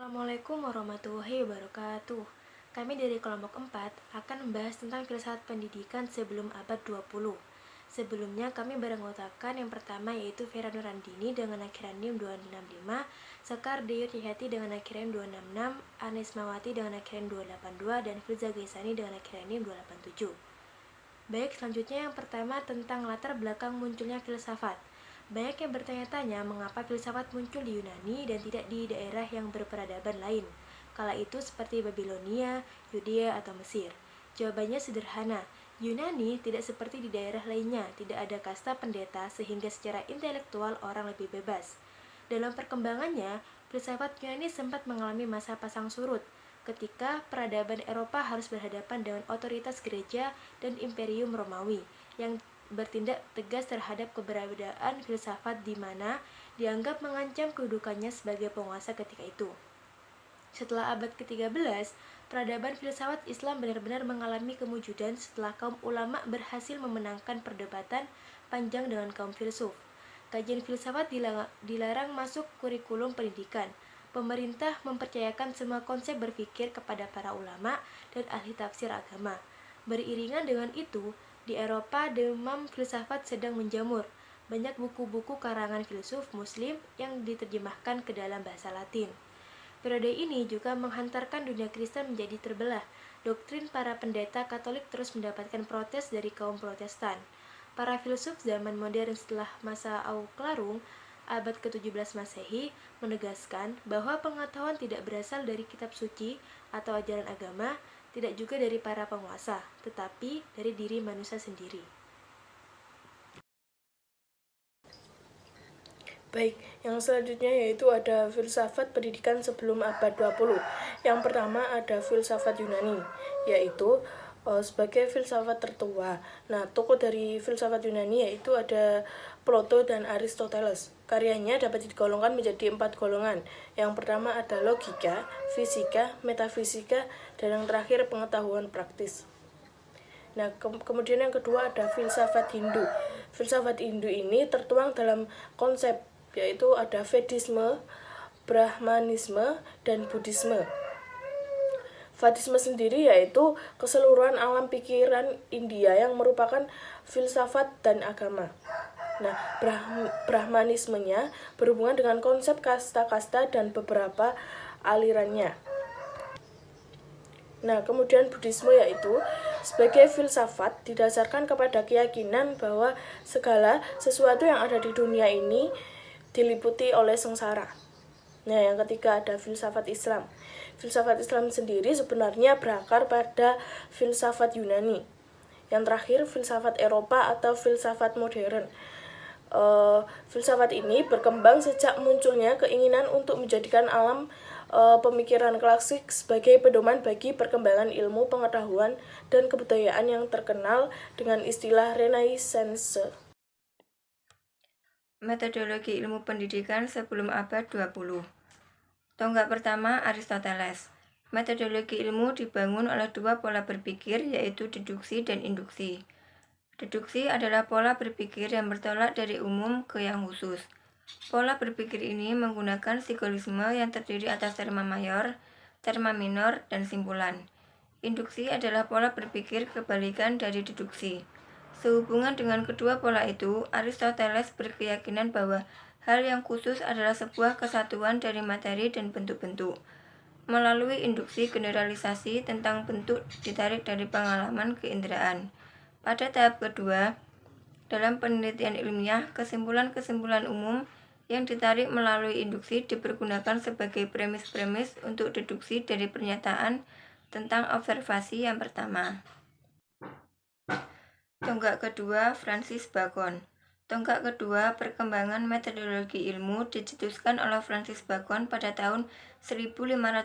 Assalamualaikum warahmatullahi wabarakatuh. Kami dari kelompok 4 akan membahas tentang filsafat pendidikan sebelum abad 20. Sebelumnya kami beranggotakan yang pertama yaitu Vera Nurandini dengan akhiranium 265, Sekar Deyut Yahati dengan akhiranium 266, Anis Mawati dengan akhiranium 282, dan Firza Gaisani dengan akhiranium 287. Baik, selanjutnya yang pertama tentang latar belakang munculnya filsafat. Banyak yang bertanya-tanya mengapa filsafat muncul di Yunani dan tidak di daerah yang berperadaban lain, kala itu seperti Babilonia, Yudea, atau Mesir. Jawabannya sederhana, Yunani tidak seperti di daerah lainnya, tidak ada kasta pendeta sehingga secara intelektual orang lebih bebas. Dalam perkembangannya, filsafat Yunani sempat mengalami masa pasang surut, ketika peradaban Eropa harus berhadapan dengan otoritas gereja dan Imperium Romawi yang bertindak tegas terhadap keberadaan filsafat di mana dianggap mengancam kedudukannya sebagai penguasa ketika itu. Setelah abad ke-13, peradaban filsafat Islam benar-benar mengalami kemujudan setelah kaum ulama berhasil memenangkan perdebatan panjang dengan kaum filsuf. Kajian filsafat dilarang masuk kurikulum pendidikan. Pemerintah mempercayakan semua konsep berpikir kepada para ulama dan ahli tafsir agama. Beriringan dengan itu, di Eropa demam filsafat sedang menjamur. Banyak buku-buku karangan filsuf Muslim yang diterjemahkan ke dalam bahasa Latin. Periode ini juga menghantarkan dunia Kristen menjadi terbelah. Doktrin para pendeta Katolik terus mendapatkan protes dari kaum Protestan. Para filsuf zaman modern setelah masa Auklarung, abad ke-17 Masehi, menegaskan bahwa pengetahuan tidak berasal dari kitab suci atau ajaran agama, tidak juga dari para penguasa, tetapi dari diri manusia sendiri. Baik, yang selanjutnya yaitu ada filsafat pendidikan sebelum abad 20. Yang pertama ada filsafat Yunani, yaitu sebagai filsafat tertua. Nah, tokoh dari filsafat Yunani yaitu ada Plato dan Aristoteles. Karyanya dapat digolongkan menjadi 4 golongan. Yang pertama ada logika, fisika, metafisika, dan yang terakhir pengetahuan praktis. Nah, kemudian yang kedua ada filsafat Hindu. Filsafat Hindu ini tertuang dalam konsep, yaitu ada Vedisme, Brahmanisme, dan Buddhisme. Vedisme sendiri yaitu keseluruhan alam pikiran India yang merupakan filsafat dan agama. Nah, Brahmanismenya berhubungan dengan konsep kasta-kasta dan beberapa alirannya. Nah, kemudian Buddhisme yaitu sebagai filsafat didasarkan kepada keyakinan bahwa segala sesuatu yang ada di dunia ini diliputi oleh sengsara. Nah, yang ketiga ada filsafat Islam. Filsafat Islam sendiri sebenarnya berakar pada filsafat Yunani. Yang terakhir filsafat Eropa atau filsafat modern. Filsafat ini berkembang sejak munculnya keinginan untuk menjadikan alam pemikiran klasik sebagai pedoman bagi perkembangan ilmu pengetahuan dan kebudayaan yang terkenal dengan istilah Renaissance. Metodologi ilmu pendidikan sebelum abad 20. Tonggak pertama, Aristoteles. Metodologi ilmu dibangun oleh dua pola berpikir, yaitu deduksi dan induksi. Deduksi adalah pola berpikir yang bertolak dari umum ke yang khusus. Pola berpikir ini menggunakan psikologisme yang terdiri atas terma mayor, terma minor, dan simpulan. Induksi adalah pola berpikir kebalikan dari deduksi. Sehubungan dengan kedua pola itu, Aristoteles berkeyakinan bahwa hal yang khusus adalah sebuah kesatuan dari materi dan bentuk-bentuk. Melalui induksi, generalisasi tentang bentuk ditarik dari pengalaman keinderaan. Pada tahap kedua, dalam penelitian ilmiah, kesimpulan-kesimpulan umum yang ditarik melalui induksi dipergunakan sebagai premis-premis untuk deduksi dari pernyataan tentang observasi yang pertama. Tonggak kedua, Francis Bacon. Tonggak kedua, perkembangan metodologi ilmu dicetuskan oleh Francis Bacon pada tahun 1561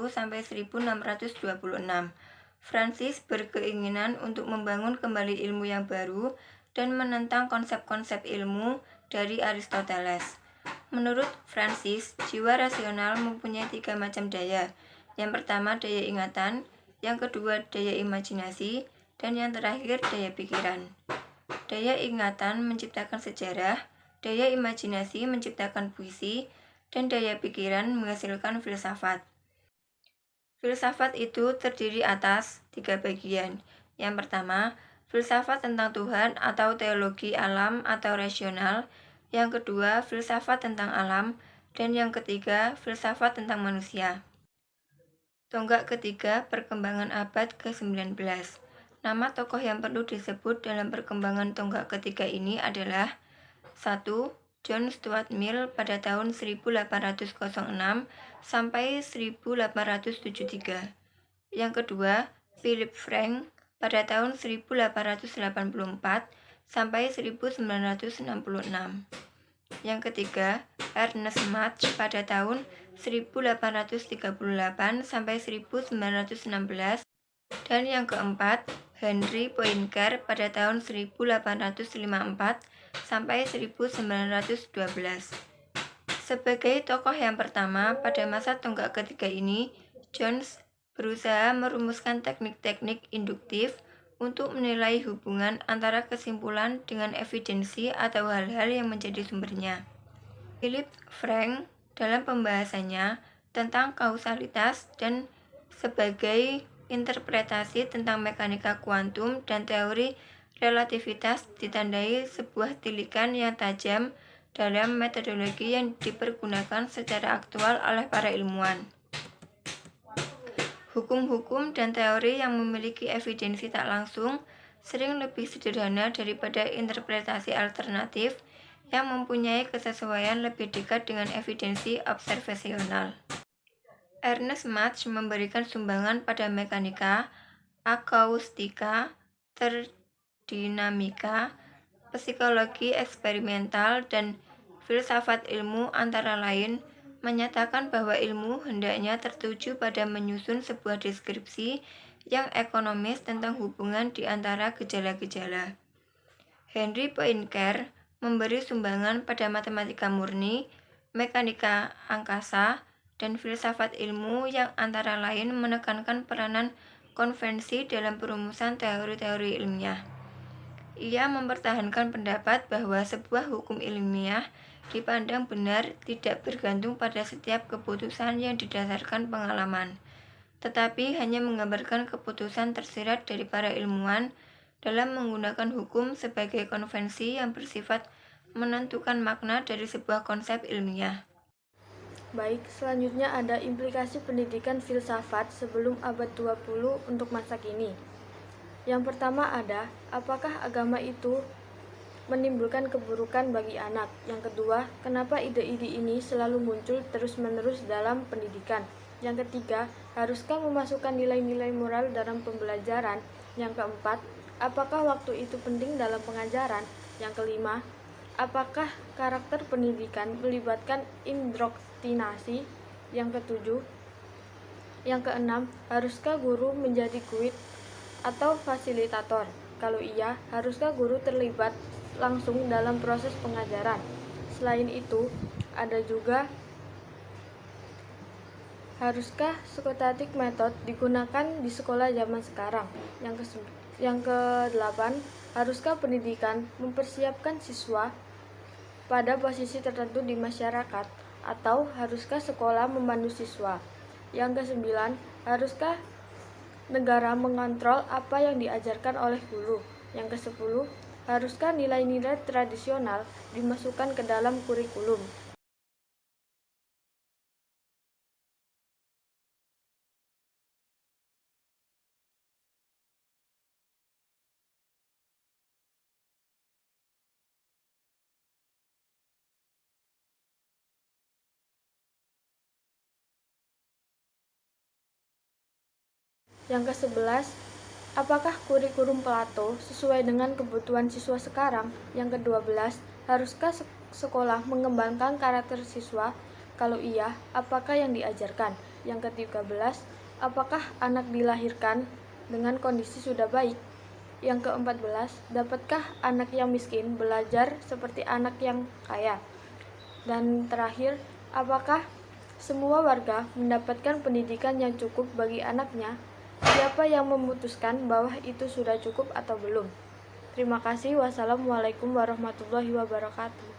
sampai 1626. Francis berkeinginan untuk membangun kembali ilmu yang baru dan menentang konsep-konsep ilmu dari Aristoteles. Menurut Francis, jiwa rasional mempunyai 3 macam daya. Yang pertama daya ingatan, yang kedua daya imajinasi, dan yang terakhir daya pikiran. Daya ingatan menciptakan sejarah, daya imajinasi menciptakan puisi, dan daya pikiran menghasilkan filsafat. Filsafat itu terdiri atas 3 bagian. Yang pertama, filsafat tentang Tuhan atau teologi alam atau rasional. Yang kedua, filsafat tentang alam. Dan yang ketiga, filsafat tentang manusia. Tonggak ketiga, perkembangan abad ke-19. Nama tokoh yang perlu disebut dalam perkembangan tonggak ketiga ini adalah 1. John Stuart Mill pada tahun 1806 sampai 1873. Yang kedua, Philip Frank pada tahun 1884 sampai 1966. Yang ketiga, Ernest Mach pada tahun 1838 sampai 1916. Dan yang keempat, Henry Poincaré pada tahun 1854 sampai 1912. Sebagai tokoh yang pertama pada masa tonggak ketiga ini, Jones berusaha merumuskan teknik-teknik induktif untuk menilai hubungan antara kesimpulan dengan evidensi atau hal-hal yang menjadi sumbernya. Philip Frank dalam pembahasannya tentang kausalitas dan sebagai interpretasi tentang mekanika kuantum dan teori relativitas ditandai sebuah tilikan yang tajam dalam metodologi yang dipergunakan secara aktual oleh para ilmuwan. Hukum-hukum dan teori yang memiliki evidensi tak langsung sering lebih sederhana daripada interpretasi alternatif yang mempunyai kesesuaian lebih dekat dengan evidensi observasional. Ernest Mach memberikan sumbangan pada mekanika, akaustika, termodinamika, psikologi eksperimental, dan filsafat ilmu antara lain, menyatakan bahwa ilmu hendaknya tertuju pada menyusun sebuah deskripsi yang ekonomis tentang hubungan di antara gejala-gejala. Henry Poincaré memberi sumbangan pada matematika murni, mekanika angkasa, dan filsafat ilmu yang antara lain menekankan peranan konvensi dalam perumusan teori-teori ilmiah. Ia mempertahankan pendapat bahwa sebuah hukum ilmiah dipandang benar tidak bergantung pada setiap keputusan yang didasarkan pengalaman, tetapi hanya menggambarkan keputusan tersirat dari para ilmuwan dalam menggunakan hukum sebagai konvensi yang bersifat menentukan makna dari sebuah konsep ilmiah. Baik, selanjutnya ada implikasi pendidikan filsafat sebelum abad 20 untuk masa kini. Yang pertama ada, apakah agama itu menimbulkan keburukan bagi anak? Yang kedua, kenapa ide-ide ini selalu muncul terus-menerus dalam pendidikan? Yang ketiga, haruskah memasukkan nilai-nilai moral dalam pembelajaran? Yang keempat, apakah waktu itu penting dalam pengajaran? Yang kelima, apakah karakter pendidikan melibatkan indoktrinasi? Yang ketujuh, yang keenam, haruskah guru menjadi guide atau fasilitator? Kalau iya, haruskah guru terlibat langsung dalam proses pengajaran? Selain itu, ada juga haruskah skolastik method digunakan di sekolah zaman sekarang? Yang ke-8, haruskah pendidikan mempersiapkan siswa pada posisi tertentu di masyarakat, atau haruskah sekolah memandu siswa? Yang ke-9, haruskah negara mengontrol apa yang diajarkan oleh guru? Yang ke-10, haruskah nilai-nilai tradisional dimasukkan ke dalam kurikulum? Yang ke-11, apakah kurikulum Plato sesuai dengan kebutuhan siswa sekarang? Yang ke-12, haruskah sekolah mengembangkan karakter siswa? Kalau iya, apakah yang diajarkan? Yang ke-13, apakah anak dilahirkan dengan kondisi sudah baik? Yang ke-14, dapatkah anak yang miskin belajar seperti anak yang kaya? Dan terakhir, apakah semua warga mendapatkan pendidikan yang cukup bagi anaknya? Siapa yang memutuskan bahwa itu sudah cukup atau belum? Terima kasih. Wassalamualaikum warahmatullahi wabarakatuh.